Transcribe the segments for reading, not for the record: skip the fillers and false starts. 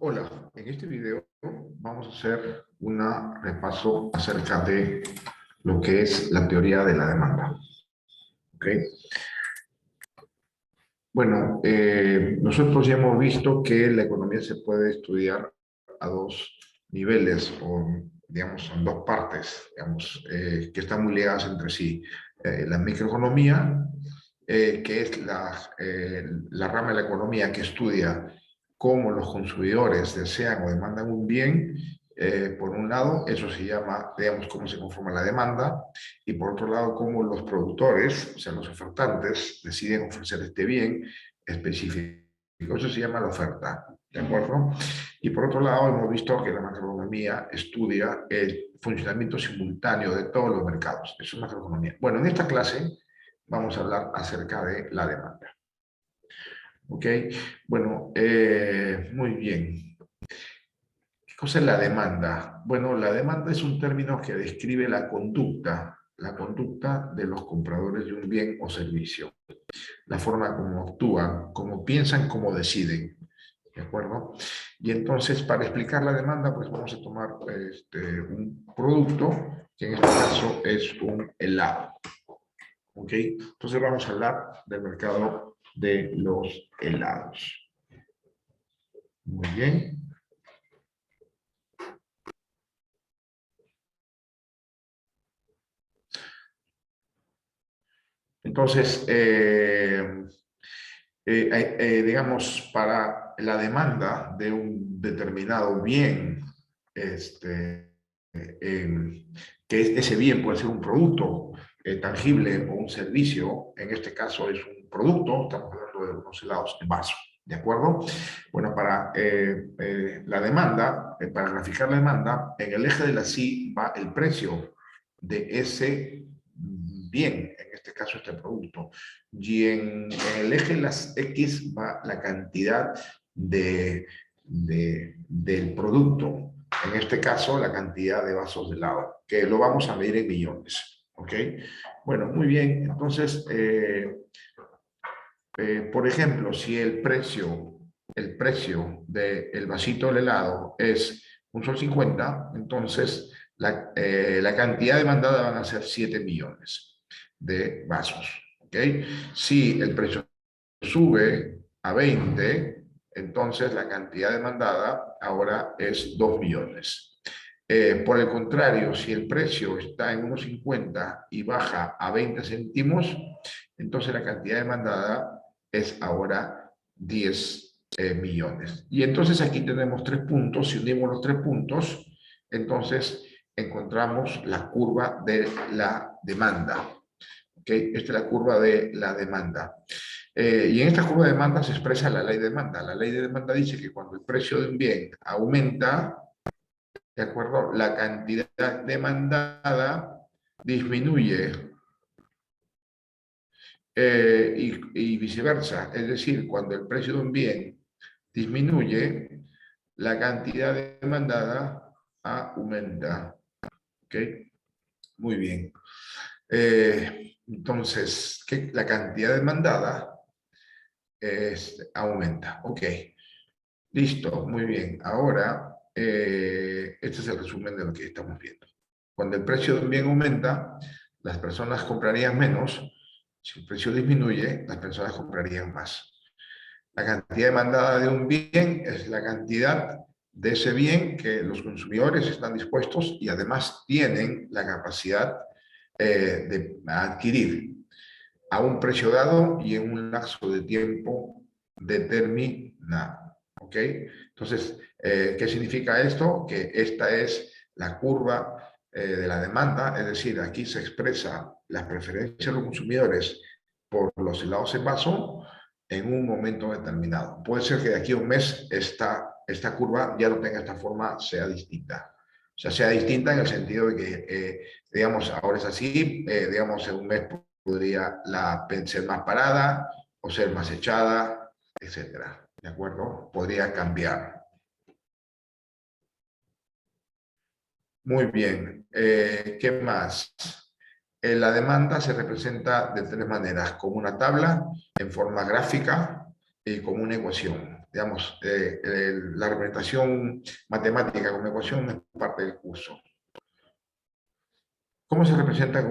Hola, en este video vamos a hacer un repaso acerca de lo que es la teoría de la demanda. ¿Ok? Bueno, nosotros ya hemos visto que la economía se puede estudiar a dos niveles, o digamos, son dos partes, digamos, que están muy ligadas entre sí. La microeconomía, que es la rama de la economía que estudia cómo los consumidores desean o demandan un bien, por un lado, eso se llama, digamos, cómo se conforma la demanda, y por otro lado, cómo los productores, o sea, los ofertantes, deciden ofrecer este bien específico. Eso se llama la oferta, ¿de acuerdo? Y por otro lado, hemos visto que la macroeconomía estudia el funcionamiento simultáneo de todos los mercados. Eso es macroeconomía. Bueno, en esta clase vamos a hablar acerca de la demanda. ¿Ok? Bueno, muy bien. ¿Qué cosa es la demanda? Bueno, la demanda es un término que describe la conducta de los compradores de un bien o servicio, la forma como actúan, cómo piensan, cómo deciden, ¿de acuerdo? Y entonces, para explicar la demanda, pues vamos a tomar un producto, que en este caso es un helado, ¿ok? Entonces vamos a hablar del mercado de los helados. Muy bien. Entonces, digamos, para la demanda de un determinado bien, que ese bien puede ser un producto tangible o un servicio, en este caso es un producto, estamos hablando de unos helados en vaso, ¿de acuerdo? Bueno, para la demanda, para graficar la demanda, en el eje de la CI va el precio de ese bien, en este caso este producto, y en el eje de las X va la cantidad del producto, en este caso la cantidad de vasos de helado, que lo vamos a medir en millones. ¿Ok? Bueno, muy bien. Entonces, por ejemplo, si el precio del vasito del helado es un sol 50, entonces la cantidad demandada van a ser 7 millones de vasos. ¿Ok? Si el precio sube a 20, entonces la cantidad demandada ahora es 2 millones. Por el contrario, si el precio está en 1,50 y baja a 20 céntimos, entonces la cantidad demandada es ahora 10 millones. Y entonces aquí tenemos tres puntos. Si unimos los tres puntos, entonces encontramos la curva de la demanda. ¿Okay? Esta es la curva de la demanda. Y en esta curva de demanda se expresa la ley de demanda. La ley de demanda dice que cuando el precio de un bien aumenta, ¿de acuerdo? La cantidad demandada disminuye, y viceversa. Es decir, cuando el precio de un bien disminuye, la cantidad demandada aumenta. ¿Ok? Muy bien. Entonces, la cantidad demandada aumenta. Ok. Listo, muy bien. Ahora, este es el resumen de lo que estamos viendo. Cuando el precio de un bien aumenta, las personas comprarían menos. Si el precio disminuye, las personas comprarían más. La cantidad demandada de un bien es la cantidad de ese bien que los consumidores están dispuestos y además tienen la capacidad de adquirir a un precio dado y en un lapso de tiempo determinado. ¿Ok? Entonces, ¿qué significa esto? Que esta es la curva de la demanda, es decir, aquí se expresa las preferencias de los consumidores por los helados en vaso en un momento determinado. Puede ser que de aquí a un mes esta curva ya no tenga esta forma, sea distinta. O sea, sea distinta en el sentido de que, digamos, ahora es así, digamos, en un mes podría ser más parada o ser más echada, etcétera. ¿De acuerdo? Podría cambiar. Muy bien. ¿Qué más? La demanda se representa de tres maneras: como una tabla, en forma gráfica y como una ecuación. digamos, la representación matemática como ecuación no es parte del curso. ¿Cómo se representa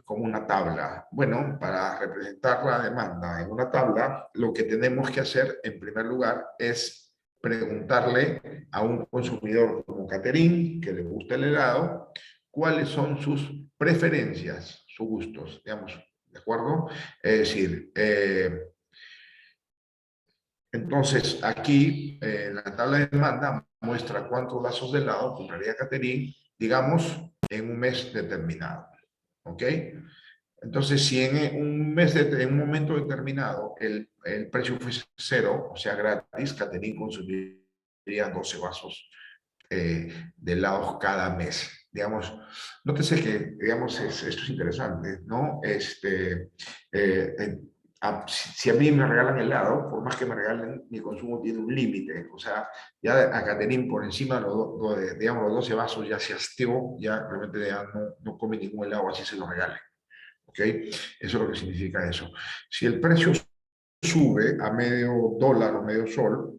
como una tabla? Bueno, para representar la demanda en una tabla, lo que tenemos que hacer en primer lugar es preguntarle a un consumidor como Caterín, que le gusta el helado, cuáles son sus preferencias, sus gustos, digamos, ¿de acuerdo? Es decir, entonces aquí la tabla de demanda muestra cuántos vasos de helado compraría Caterín, digamos, en un mes determinado. ¿Ok? Entonces, si en un momento determinado el precio fuese cero, o sea, gratis, Catering consumiría 12 vasos de helados cada mes. Digamos, nótese que, digamos, esto es interesante, ¿no? Si a mí me regalan helado, por más que me regalen, mi consumo tiene un límite. O sea, ya a Catering por encima de digamos, los 12 vasos ya se hastió, ya realmente ya no come ningún helado, así se lo regalen. ¿Ok? Eso es lo que significa eso. Si el precio sube a medio dólar o medio sol,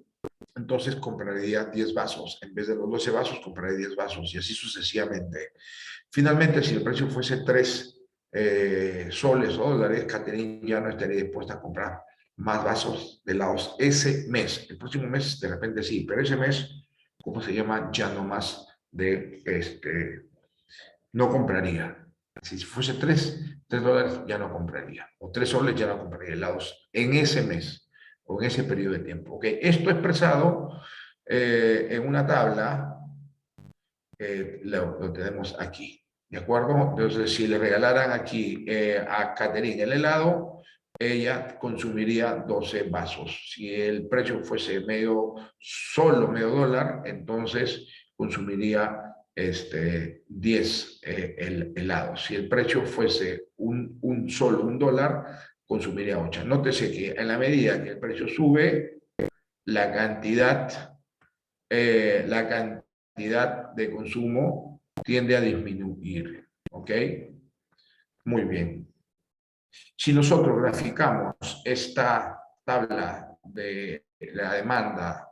entonces compraría 10 vasos. En vez de los 12 vasos, compraría 10 vasos y así sucesivamente. Finalmente, si el precio fuese 3 soles o dólares, Catherine ya no estaría dispuesta a comprar más vasos de helados ese mes. El próximo mes, de repente sí, pero ese mes, ¿cómo se llama? Ya no más no compraría. Si fuese 3 dólares ya no compraría, o 3 soles ya no compraría helados en ese mes o en ese periodo de tiempo. ¿Okay? Esto expresado en una tabla, lo tenemos aquí. ¿De acuerdo? Entonces, si le regalaran aquí a Catherine el helado, ella consumiría 12 vasos. Si el precio fuese solo medio dólar, entonces consumiría 10 helados. Si el precio fuese solo un dólar, consumiría 8. Nótese que en la medida que el precio sube, la cantidad, la cantidad de consumo tiende a disminuir. ¿Ok? Muy bien. Si nosotros graficamos esta tabla de la demanda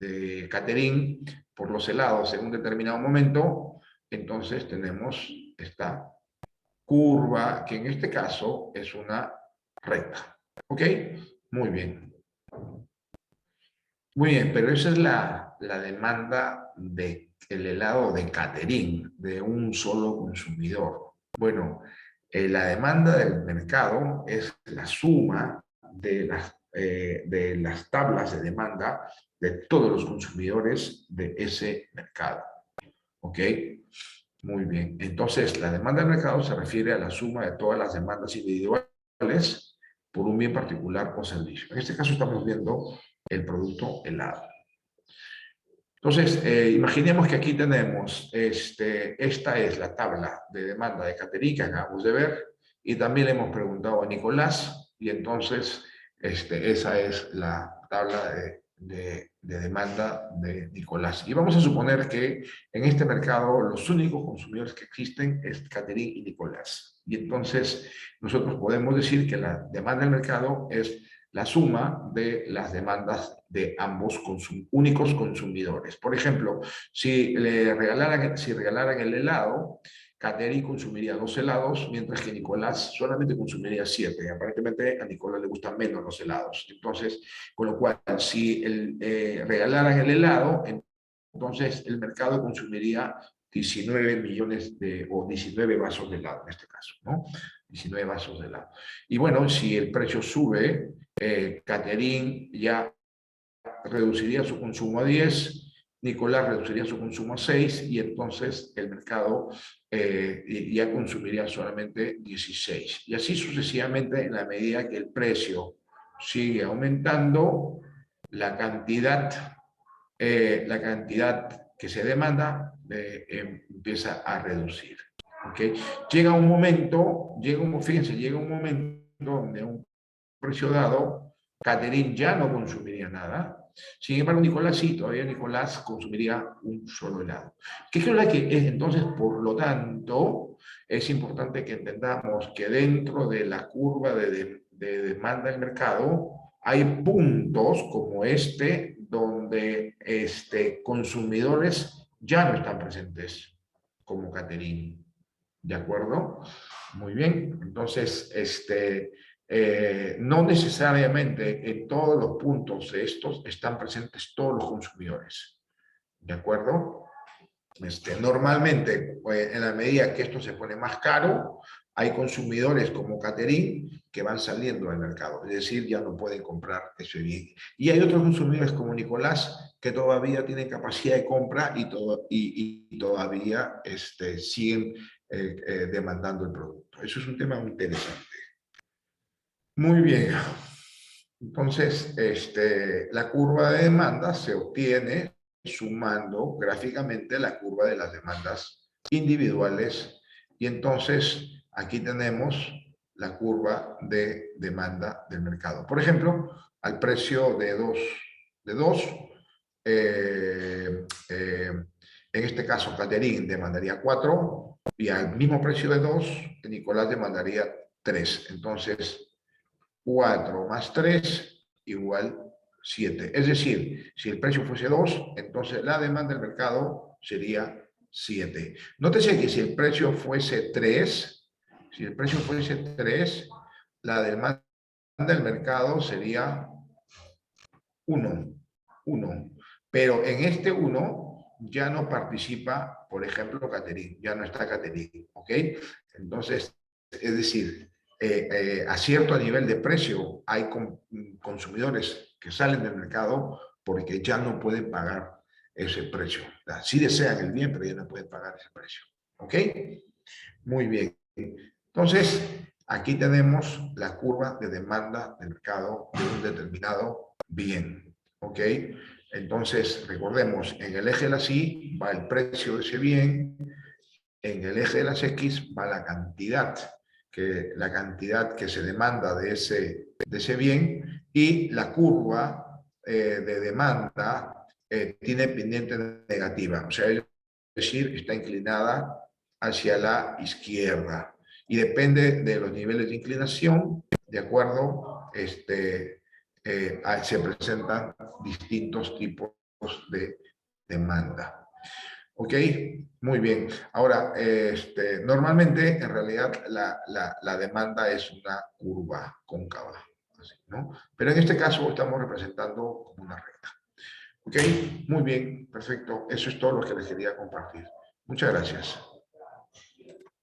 de Catering por los helados en un determinado momento, entonces tenemos esta curva, que en este caso es una recta. ¿Ok? Muy bien. Muy bien, pero esa es la demanda del helado de Catering, de un solo consumidor. Bueno, la demanda del mercado es la suma de las tablas de demanda de todos los consumidores de ese mercado. ¿Ok? Muy bien. Entonces, la demanda del mercado se refiere a la suma de todas las demandas individuales por un bien particular o servicio. En este caso estamos viendo el producto helado. Entonces, imaginemos que aquí tenemos, esta es la tabla de demanda de Catering que acabamos de ver, y también le hemos preguntado a Nicolás, y entonces esa es la tabla de demanda de Nicolás. Y vamos a suponer que en este mercado los únicos consumidores que existen es Catering y Nicolás. Y entonces nosotros podemos decir que la demanda del mercado es la suma de las demandas de ambos únicos consumidores. Por ejemplo, si regalaran el helado, Catering consumiría 2 helados, mientras que Nicolás solamente consumiría 7. Aparentemente a Nicolás le gustan menos los helados. Entonces, con lo cual, si regalaran el helado, entonces el mercado consumiría 19 millones o 19 vasos de helado en este caso, ¿no? 19 vasos de helado. Y bueno, si el precio sube, Catering ya reduciría su consumo a 10, Nicolás reduciría su consumo a 6 y entonces el mercado ya consumiría solamente 16. Y así sucesivamente en la medida que el precio sigue aumentando, la cantidad que se demanda empieza a reducir. ¿Okay? Fíjense, llega un momento donde a un precio dado, Catering ya no consumiría nada. Sin embargo, Nicolás sí, todavía Nicolás consumiría un solo helado. ¿Qué es que es? Entonces, por lo tanto, es importante que entendamos que dentro de la curva de demanda del mercado, Hay puntos como este donde consumidores ya no están presentes como catering. ¿De acuerdo? Muy bien. Entonces, no necesariamente en todos los puntos de estos están presentes todos los consumidores. ¿De acuerdo? Normalmente, en la medida que esto se pone más caro, hay consumidores como catering que van saliendo del mercado, es decir, ya no pueden comprar ese bien. Y hay otros consumidores como Nicolás que todavía tienen capacidad de compra y todavía siguen demandando el producto. Eso es un tema muy interesante. Muy bien. Entonces, la curva de demanda se obtiene sumando gráficamente la curva de las demandas individuales y entonces aquí tenemos la curva de demanda del mercado. Por ejemplo, al precio de 2, en este caso Catherine demandaría 4 y al mismo precio de 2, Nicolás demandaría 3. Entonces, 4 más 3 igual 7. Es decir, si el precio fuese 2, entonces la demanda del mercado sería 7. Nótese que si el precio fuese 3, la demanda del mercado sería 1. Pero en este 1 ya no participa, por ejemplo, Catherine, ya no está Catherine, ¿ok? Entonces, es decir, a cierto nivel de precio hay consumidores que salen del mercado porque ya no pueden pagar ese precio. Sí desean el bien, pero ya no pueden pagar ese precio. ¿Ok? Muy bien. Entonces, aquí tenemos la curva de demanda del mercado de un determinado bien. ¿Ok? Entonces, recordemos, en el eje de las Y va el precio de ese bien, en el eje de las X va la cantidad que se demanda de ese bien, y la curva de demanda tiene pendiente negativa, o sea, es decir, está inclinada hacia la izquierda y depende de los niveles de inclinación, de acuerdo, se presentan distintos tipos de demanda. ¿Ok? Muy bien. Ahora, normalmente, en realidad, la demanda es una curva cóncava, así, ¿no? Pero en este caso estamos representando como una recta. ¿Ok? Muy bien, perfecto. Eso es todo lo que les quería compartir. Muchas gracias.